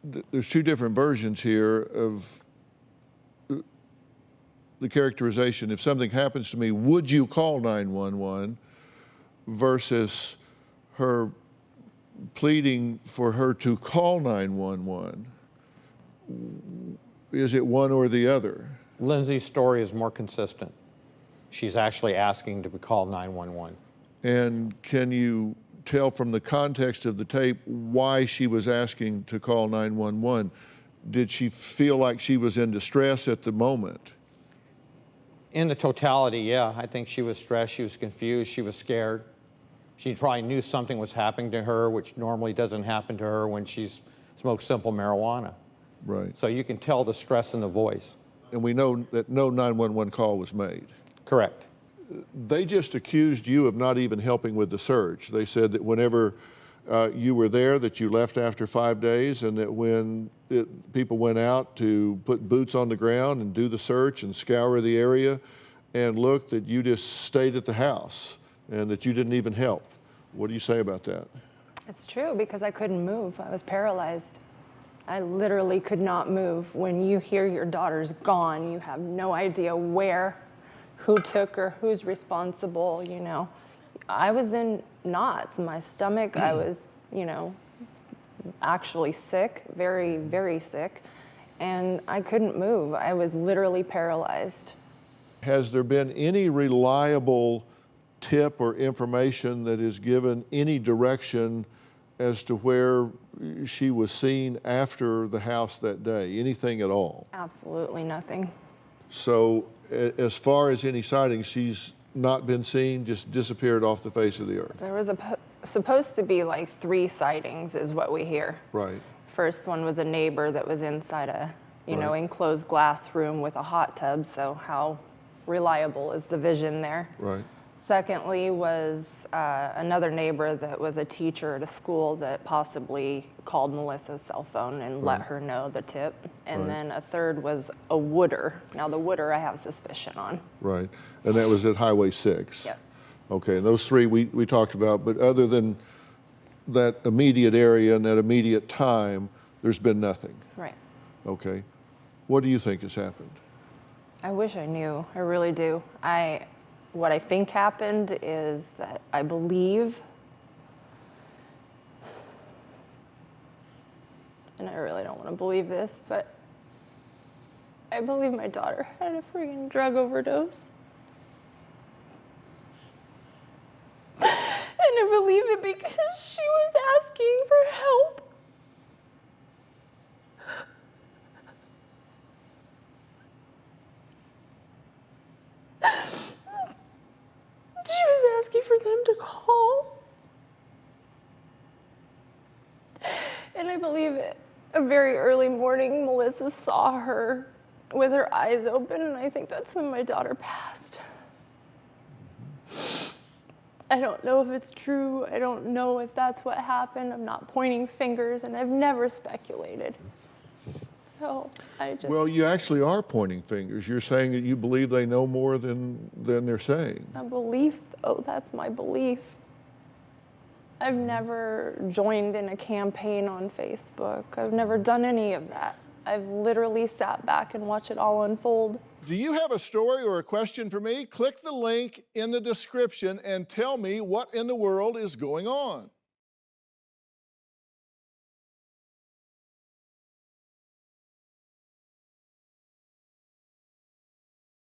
there's two different versions here of the characterization. If something happens to me, would you call 911? Versus her pleading for her to call 911. Is it one or the other? Lindsay's story is more consistent. She's actually asking to be called 911. And can you tell from the context of the tape why she was asking to call 911? Did she feel like she was in distress at the moment? In the totality, yeah. I think she was stressed, she was confused, she was scared. She probably knew something was happening to her, which normally doesn't happen to her when she's smoked simple marijuana. Right. So you can tell the stress in the voice. And we know that no 911 call was made. Correct. They just accused you of not even helping with the search. They said that whenever you were there, that you left after 5 days, and that when people went out to put boots on the ground and do the search and scour the area and look, that you just stayed at the house and that you didn't even help. What do you say about that? It's true, because I couldn't move. I was paralyzed. I literally could not move. When you hear your daughter's gone, you have no idea where, who took her, who's responsible, you know. I was in knots. My stomach, I was, you know, actually sick, very, very sick, and I couldn't move. I was literally paralyzed. Has there been any reliable tip or information that is given any direction as to where she was seen after the house that day? Anything at all? Absolutely nothing. So as far as any sightings, she's not been seen, just disappeared off the face of the earth? There was supposed to be like 3 sightings is what we hear. Right. First one was a neighbor that was inside a, you know, enclosed glass room with a hot tub, so how reliable is the vision there? Right. Secondly was another neighbor that was a teacher at a school that possibly called Melissa's cell phone and let her know the tip. And then a third was a wooder. Now the wooder I have suspicion on. Right, and that was at Highway 6? Yes. Okay, and those 3 we talked about, but other than that immediate area and that immediate time, there's been nothing? Right. Okay. What do you think has happened? I wish I knew, I really do. What I think happened is that I believe, and I really don't want to believe this, but I believe my daughter had a friggin' drug overdose. And I believe it because she was asking for help. She was asking for them to call. And I believe it. A very early morning, Melissa saw her with her eyes open, and I think that's when my daughter passed. I don't know if it's true. I don't know if that's what happened. I'm not pointing fingers, and I've never speculated. So I just... Well, you actually are pointing fingers. You're saying that you believe they know more than they're saying. A belief, though, that's my belief. I've never joined in a campaign on Facebook. I've never done any of that. I've literally sat back and watched it all unfold. Do you have a story or a question for me? Click the link in the description and tell me what in the world is going on.